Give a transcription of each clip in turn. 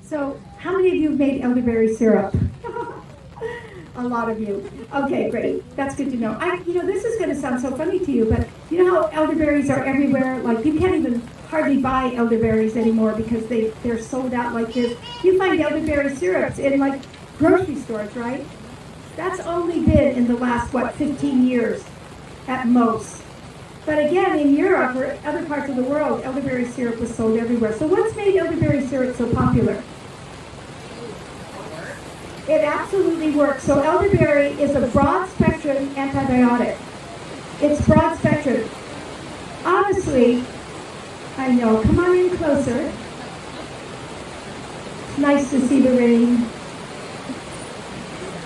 So, how many of you have made elderberry syrup? A lot of you. Okay, great. That's good to know. This is going to sound so funny to you, but you know how elderberries are everywhere? Like, you can't even hardly buy elderberries anymore because they're sold out like this. You find elderberry syrups in, like, grocery stores, right? That's only been in the last, 15 years at most. But again, in Europe or other parts of the world, elderberry syrup was sold everywhere. So what's made elderberry syrup so popular? It absolutely works. So elderberry is a broad-spectrum antibiotic. It's broad-spectrum. Honestly, I know. Come on in closer. It's nice to see the rain.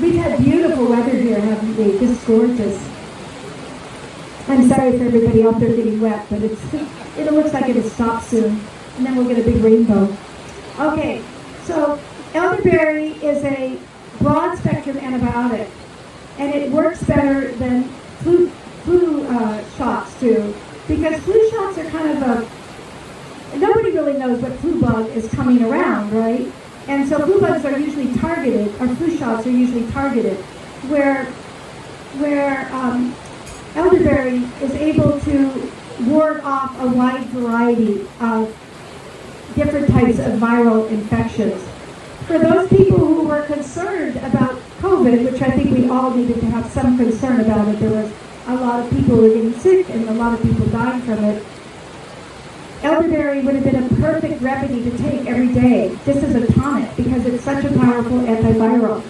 We've had beautiful weather here, haven't we? Just gorgeous. I'm sorry for everybody out there getting wet, but it looks like it'll stop soon, and then we'll get a big rainbow. Okay, so elderberry is a broad-spectrum antibiotic, and it works better than flu shots do, because flu shots are kind of nobody really knows what flu bug is coming around, right? And so flu bugs are usually targeted, or flu shots are usually targeted, where elderberry is able to ward off a wide variety of different types of viral infections. For those people who were concerned about COVID, which I think we all needed to have some concern about it, there was a lot of people who were getting sick and a lot of people dying from it. Elderberry would have been a perfect remedy to take every day, just as a tonic, because it's such a powerful antiviral.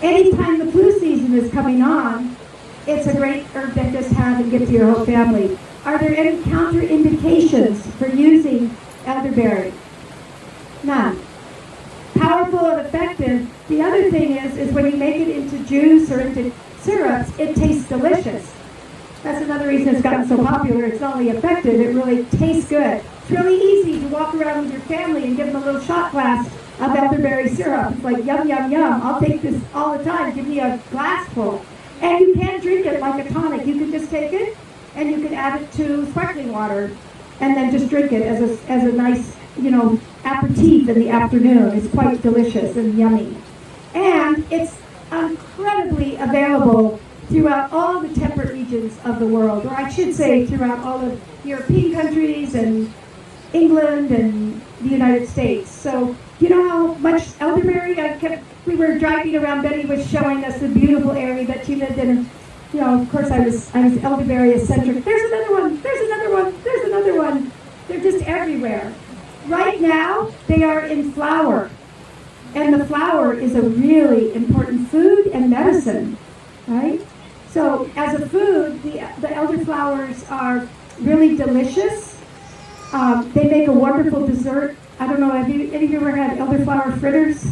Anytime the flu season is coming on, it's a great herb to just have and give to your whole family. Are there any counterindications for using elderberry? None. Powerful and effective. The other thing is when you make it into juice or into syrups, it tastes delicious. That's another reason it's gotten so popular. It's not only effective, it really tastes good. It's really easy to walk around with your family and give them a little shot glass of elderberry syrup. It's like, yum, yum, yum. I'll take this all the time. Give me a glass full. And you can drink it like a tonic. You can just take it and you can add it to sparkling water and then just drink it as a nice, aperitif in the afternoon. It's quite delicious and yummy. And it's incredibly available throughout all the temperate regions of the world, or I should say throughout all of European countries and England and the United States. So you know how much elderberry we were driving around, Betty was showing us the beautiful area that she lived in. Of course I was elderberry eccentric. There's another one, there's another one, there's another one. They're just everywhere. Right now, they are in flower. And the flower is a really important food and medicine, right? So as a food, the elderflowers are really delicious. They make a wonderful dessert. I don't know, have any of you ever had elderflower fritters?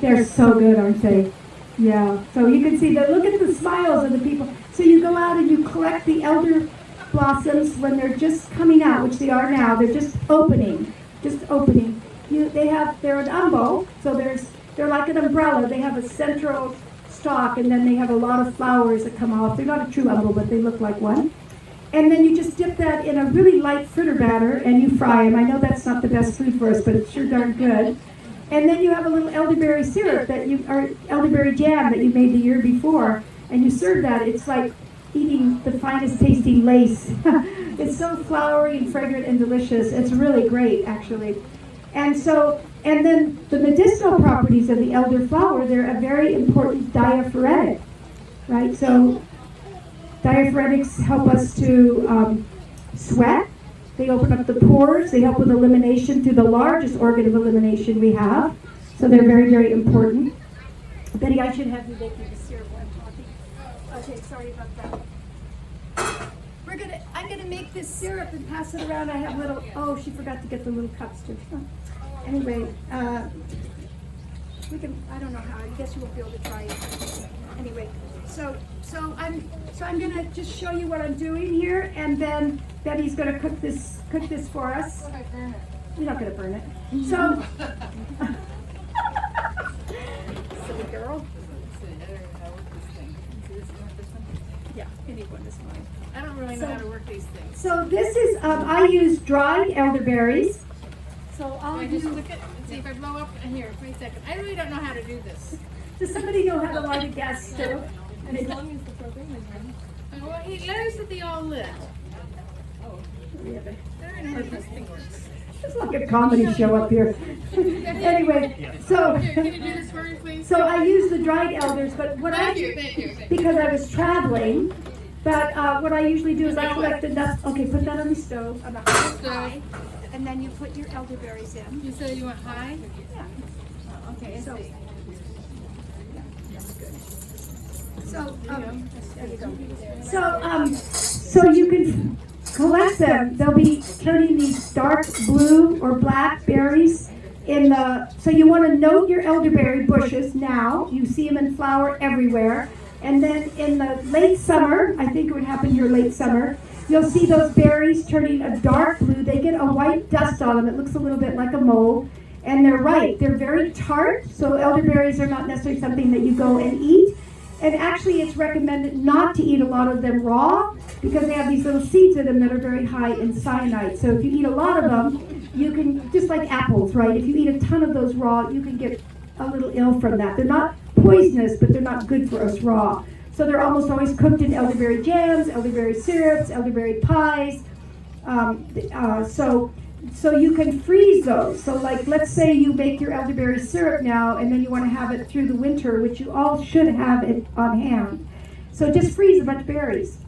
They're so good, aren't they? Yeah. So you can see look at the smiles of the people. So you go out and you collect the elder blossoms when they're just coming out, which they are now. They're just opening. They're an umbo, so they're like an umbrella. They have a central stalk, and then they have a lot of flowers that come off. They're not a true umbo, but they look like one. And then you just dip that in a really light fritter batter, and you fry them. I know that's not the best food for us, but it's sure darn good. And then you have a little elderberry syrup or elderberry jam that you made the year before, and you serve that. It's like eating the finest tasting lace. It's so flowery and fragrant and delicious. It's really great, actually. And then the medicinal properties of the elderflower, they're a very important diaphoretic, right? So diaphoretics help us to sweat. They open up the pores. They help with elimination through the largest organ of elimination we have. So they're very, very important. Betty, I should have you make me the syrup while I'm talking. Okay, sorry about that. I'm gonna make this syrup and pass it around. I have little, she forgot to get the little cups too. Anyway, I don't know how, I guess you won't be able to try it. Anyway, so I'm gonna just show you what I'm doing here, and then Betty's gonna cook this for us. What if I burn it? You're not gonna burn it. So, silly girl. Yeah, anyone is fine. I don't really know how to work these things. So this is, I use dried elderberries. So all I of just you, click it and see if I blow up? Here, wait a second. I really don't know how to do this. does somebody know how to light a gas stove? And as long as the program is running. Well, he noticed that they all lit. Oh. I don't know how this thing works. It's like a comedy show up here. Anyway, so Here, can you do this for me, please? so I use the dried elders, but what Thank you, thank you. because I was traveling, but what I usually do is I collect enough. Okay, put that on the stove on the high, and then you put your elderberries in. You said you want high? Yeah. Oh, okay, So- I see. So there you go. So you can collect them. They'll be turning these dark blue or black berries in the. So you want to note your elderberry bushes now. You see them in flower everywhere. And then in the late summer, I think it would happen here late summer, you'll see those berries turning a dark blue. They get a white dust on them. It looks a little bit like a mold. And they're ripe. They're very tart. So elderberries are not necessarily something that you go and eat. And actually, it's recommended not to eat a lot of them raw because they have these little seeds in them that are very high in cyanide. So if you eat a lot of them, you can, just like apples, right? If you eat a ton of those raw, you can get a little ill from that. They're not poisonous, but they're not good for us raw. So they're almost always cooked in elderberry jams, elderberry syrups, elderberry pies. So you can freeze those. So like, let's say you make your elderberry syrup now, and then you want to have it through the winter, which you all should have it on hand. So just freeze a bunch of berries,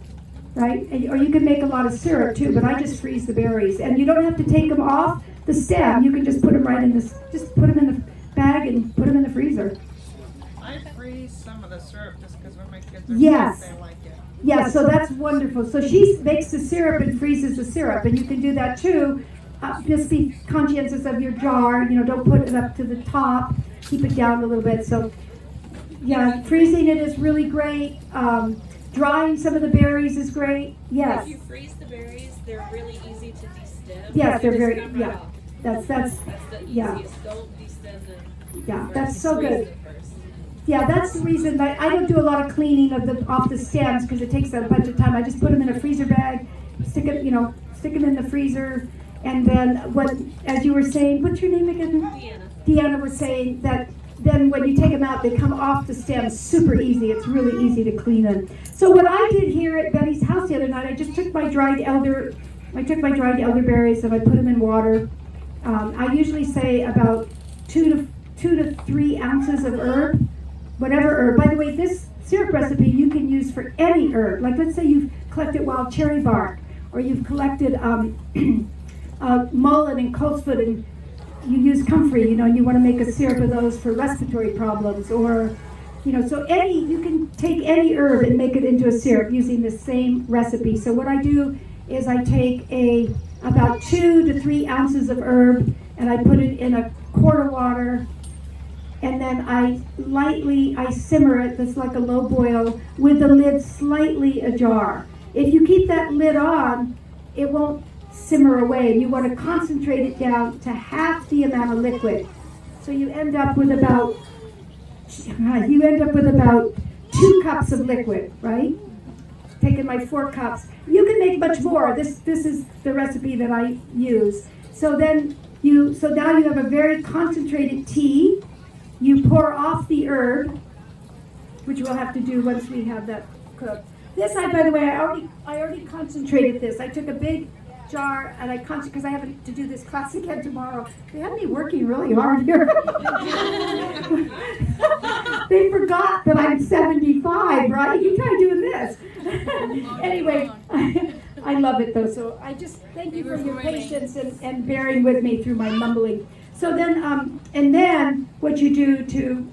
right? Or you can make a lot of syrup too, but I just freeze the berries. And you don't have to take them off the stem. You can just put them right in this, just put them in the bag and put them in the freezer. I freeze some of the syrup just because when my kids are Yes. sick, they like it. Yeah, so that's wonderful. So she makes the syrup and freezes the syrup, and you can do that too. Just be conscientious of your jar. You know, don't put it up to the top. Keep it down a little bit. So, yeah, freezing it is really great. Drying some of the berries is great. Yes. If you freeze the berries, they're really easy to destem. Yes, they're Just very. come right Yeah, off. that's That's the yeah. easiest. Don't destem them. Yeah, first. that's so Freeze good. it first. Yeah, that's the reason that I don't do a lot of cleaning of the off the stems because it takes a bunch of time. I just put them in a freezer bag, stick them in the freezer, and then as you were saying, what's your name again? Deanna was saying that then when you take them out, they come off the stems super easy. It's really easy to clean them. So what I did here at Betty's house the other night, I just took my dried elderberries and I put them in water. I usually say about 2 to 3 ounces of herb. Whatever herb. By the way, this syrup recipe you can use for any herb. Like let's say you've collected wild cherry bark, or you've collected mullein and coltsfoot, and you use comfrey, and you want to make a syrup of those for respiratory problems, or so you can take any herb and make it into a syrup using the same recipe. So what I do is I take about 2 to 3 ounces of herb and I put it in a quart of water. And then I simmer it, that's like a low boil, with the lid slightly ajar. If you keep that lid on, it won't simmer away. You want to concentrate it down to half the amount of liquid. So you end up with about 2 cups of liquid, right? Taking my 4 cups. You can make much more. This is the recipe that I use. So now you have a very concentrated tea. You pour off the herb, which we'll have to do once we have that cooked. This, by the way, I already concentrated this. I took a big jar and because I have to do this class again tomorrow. They have me working really hard here. They forgot that I'm 75, right? You try doing this. Anyway, I love it though. So I just thank you for your patience and bearing with me through my mumbling. So then, and then what you do to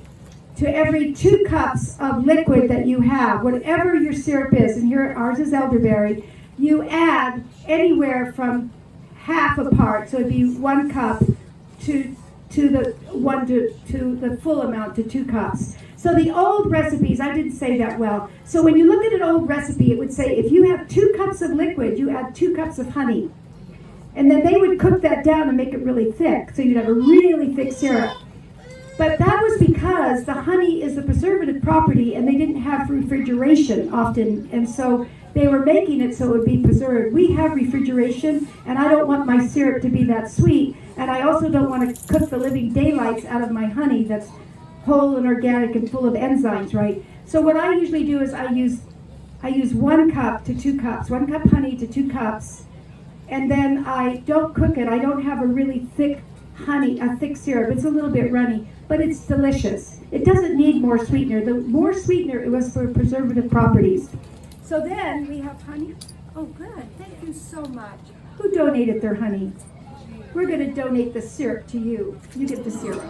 every 2 cups of liquid that you have, whatever your syrup is, and here ours is elderberry, you add anywhere from half a part, so it'd be 1 cup to the full amount to 2 cups. So the old recipes, I didn't say that well. So when you look at an old recipe, it would say if you have 2 cups of liquid, you add 2 cups of honey. And then they would cook that down and make it really thick, so you'd have a really thick syrup. But that was because the honey is the preservative property, and they didn't have refrigeration often, and so they were making it so it would be preserved. We have refrigeration, and I don't want my syrup to be that sweet, and I also don't want to cook the living daylights out of my honey that's whole and organic and full of enzymes, right? So what I usually do is I use 1 cup to 2 cups, 1 cup honey to 2 cups, and then I don't cook it. I don't have a really thick honey, a thick syrup. It's a little bit runny, but it's delicious. It doesn't need more sweetener. The more sweetener, it was for preservative properties. So then we have honey. Oh, good. Thank you so much. Who donated their honey? We're going to donate the syrup to you. You get the syrup.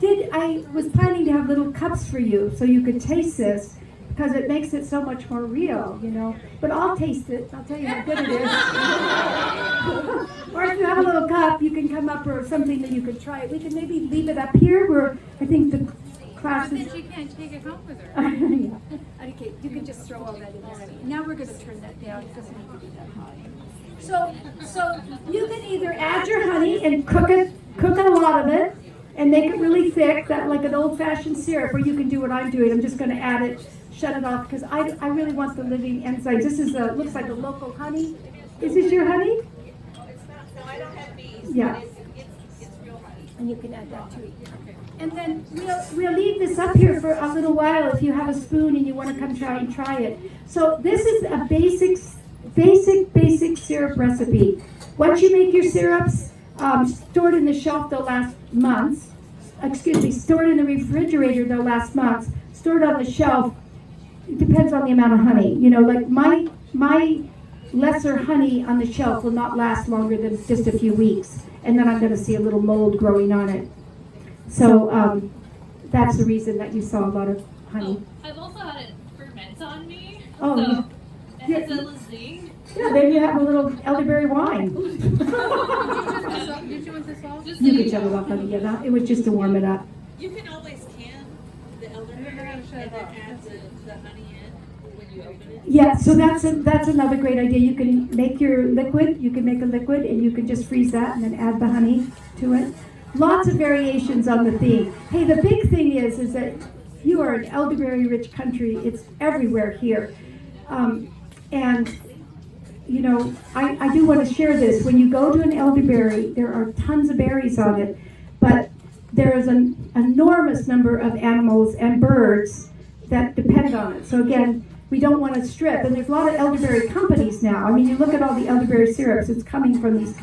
I was planning to have little cups for you so you could taste this, because it makes it so much more real, you know. But I'll taste it. I'll tell you how good it is. Or if you have a little cup, you can come up or something that you could try it. We can maybe leave it up here where I think the class is... She can't take it home with her. Yeah. Okay, you can just throw all that in there. Now we're going to turn that down. It doesn't need to be that hot. So you can either add your honey and cook a lot of it, and make it really thick, that like an old-fashioned syrup, or you can do what I'm doing. I'm just going to add it, shut it off, because I really want the living enzymes. This is looks like a local honey. Is this your honey? No, I don't have bees. Yeah. It's real honey. And you can add that too. And then we'll leave this up here for a little while if you have a spoon and you want to come try it. So this is a basic syrup recipe. Once you make your syrups, stored in the shelf, they'll last months. Stored in the refrigerator, they'll last months. Stored on the shelf, it depends on the amount of honey. You know, like my lesser honey on the shelf will not last longer than just a few weeks. And then I'm going to see a little mold growing on it. So that's the reason that you saw a lot of honey. I've also had it ferment on me. Oh, so yeah. it has a little zing. Yeah, then you have a little elderberry wine. Did you want this all? Just You so could shut it off, honey. Yeah, it was just to warm it up. You can always can the elderberry and then add the honey in when you open it. Yeah, so that's another great idea. You can make your liquid. You can make a liquid, and you can just freeze that and then add the honey to it. Lots of variations on the theme. Hey, the big thing is that you are an elderberry-rich country. It's everywhere here, and you know, I do want to share this. When you go to an elderberry, there are tons of berries on it, but there is an enormous number of animals and birds that depend on it. So again, we don't want to strip. And there's a lot of elderberry companies now. I mean, you look at all the elderberry syrups, it's coming from these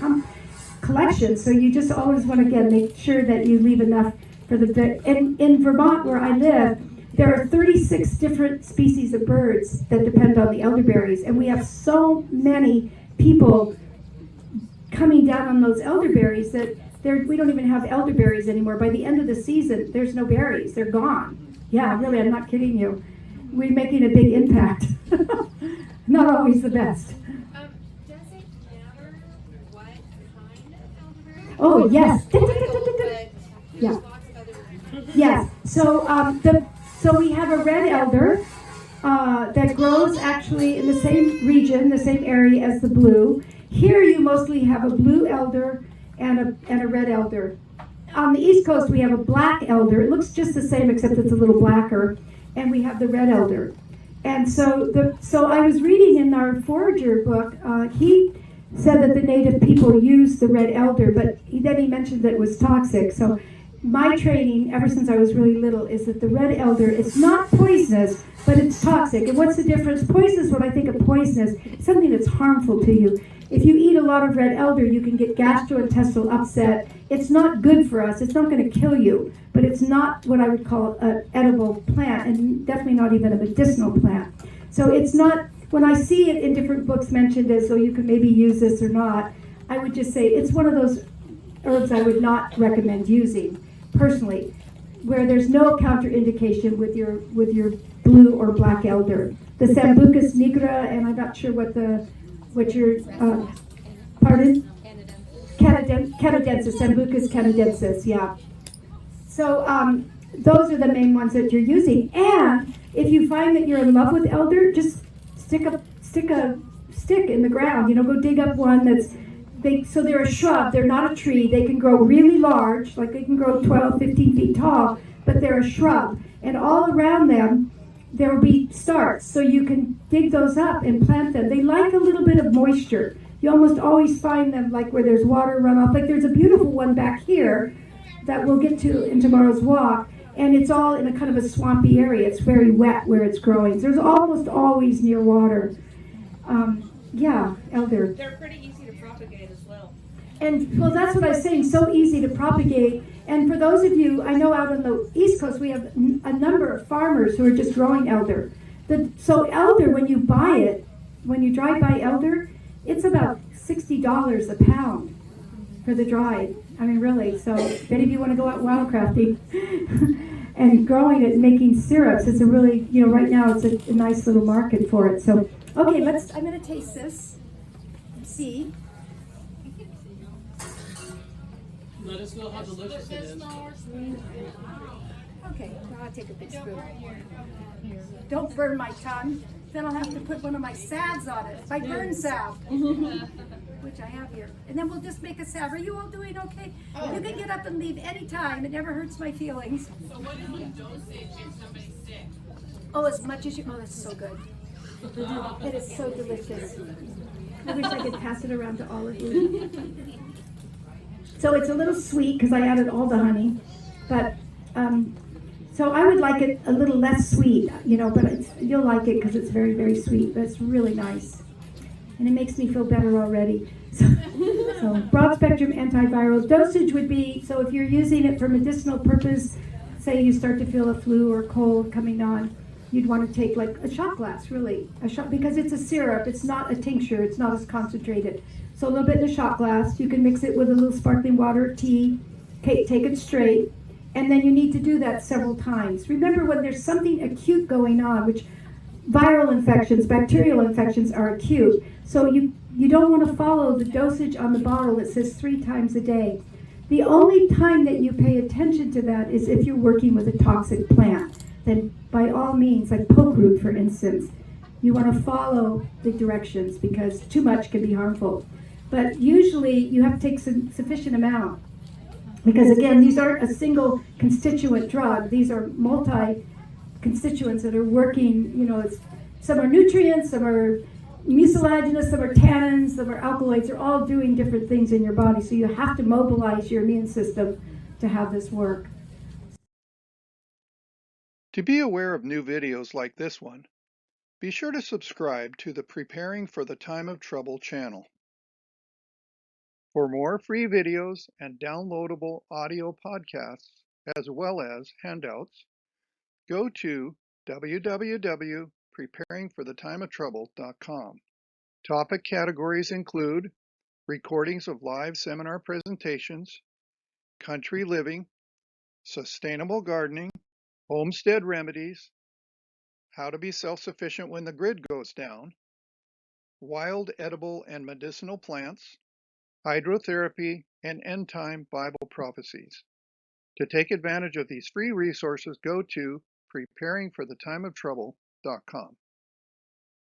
collections. So you just always want to, again, make sure that you leave enough for the... In Vermont, where I live, there are 36 different species of birds that depend on the elderberries, and we have so many people coming down on those elderberries that we don't even have elderberries anymore. By the end of the season, there's no berries. They're gone. Yeah, really, I'm not kidding you. We're making a big impact. Not always the best. Does it matter what kind of elderberry? Oh, yes. But Yeah. there's lots of other... Yes. So we have a red elder that grows actually in the same region, the same area as the blue. Here you mostly have a blue elder and a red elder. On the East Coast we have a black elder. It looks just the same except it's a little blacker. And we have the red elder. And so I was reading in our forager book, he said that the native people used the red elder, but then he mentioned that it was toxic. So my training, ever since I was really little, is that the red elder is not poisonous, but it's toxic. And what's the difference? Poisonous, when I think of poisonous, something that's harmful to you. If you eat a lot of red elder, you can get gastrointestinal upset. It's not good for us. It's not going to kill you, but it's not what I would call an edible plant, and definitely not even a medicinal plant. So it's not, when I see it in different books mentioned as though you can maybe use this or not, I would just say it's one of those herbs I would not recommend using, personally, where there's no counterindication with your blue or black elder. The Sambucus nigra, and I'm not sure what your, pardon? Canadensis, Sambucus canadensis, yeah. So those are the main ones that you're using. And if you find that you're in love with elder, just stick a stick in the ground. You know, go dig up one so they're a shrub, they're not a tree. They can grow really large, like they can grow 12, 15 feet tall, but they're a shrub. And all around them, there will be starts, so you can dig those up and plant them. They like a little bit of moisture. You almost always find them like where there's water runoff. Like there's a beautiful one back here that we'll get to in tomorrow's walk, and it's all in a kind of a swampy area. It's very wet where it's growing. So there's almost always near water. Yeah, elder. They're pretty easy to propagate as well. And well, that's what I was saying, so easy to propagate. And for those of you, I know out on the East Coast, we have a number of farmers who are just growing elder. So elder, when you buy it, when you drive by elder, it's about $60 a pound for the dried. I mean, really. So if any of you want to go out wildcrafting and growing it and making syrups, it's a really, right now it's a nice little market for it. So, okay, I'm going to taste this. See. Let us know how delicious it is. Okay, now I'll take a big spoon. Don't burn my tongue. Then I'll have to put one of my salves on it. My burn salve, which I have here. And then we'll just make a salve. Are you all doing okay? You can get up and leave anytime. It never hurts my feelings. So what is the dosage if somebody's sick? Oh, as much as you. Oh, that's so good. It is so delicious. I wish I could pass it around to all of you. So it's a little sweet because I added all the honey, but so I would like it a little less sweet, but you'll like it because it's very, very sweet, but it's really nice. And it makes me feel better already. So broad spectrum antiviral dosage would be, so if you're using it for medicinal purpose, say you start to feel a flu or cold coming on, you'd want to take like a shot glass, really, because it's a syrup, it's not a tincture, it's not as concentrated. So a little bit in a shot glass, you can mix it with a little sparkling water or tea, take it straight, and then you need to do that several times. Remember, when there's something acute going on, which viral infections, bacterial infections are acute, so you don't want to follow the dosage on the bottle that says 3 times a day. The only time that you pay attention to that is if you're working with a toxic plant. Then by all means, like poke root, for instance, you want to follow the directions because too much can be harmful. But usually you have to take some sufficient amount because, again, these aren't a single constituent drug. These are multi-constituents that are working, some are nutrients, some are mucilaginous, some are tannins, some are alkaloids. They're all doing different things in your body. So you have to mobilize your immune system to have this work. To be aware of new videos like this one, be sure to subscribe to the Preparing for the Time of Trouble channel. For more free videos and downloadable audio podcasts, as well as handouts, go to www.preparingforthetimeoftrouble.com. Topic categories include recordings of live seminar presentations, country living, sustainable gardening, homestead remedies, how to be self-sufficient when the grid goes down, wild edible and medicinal plants, hydrotherapy, and end-time Bible prophecies. To take advantage of these free resources, go to preparingforthetimeoftrouble.com.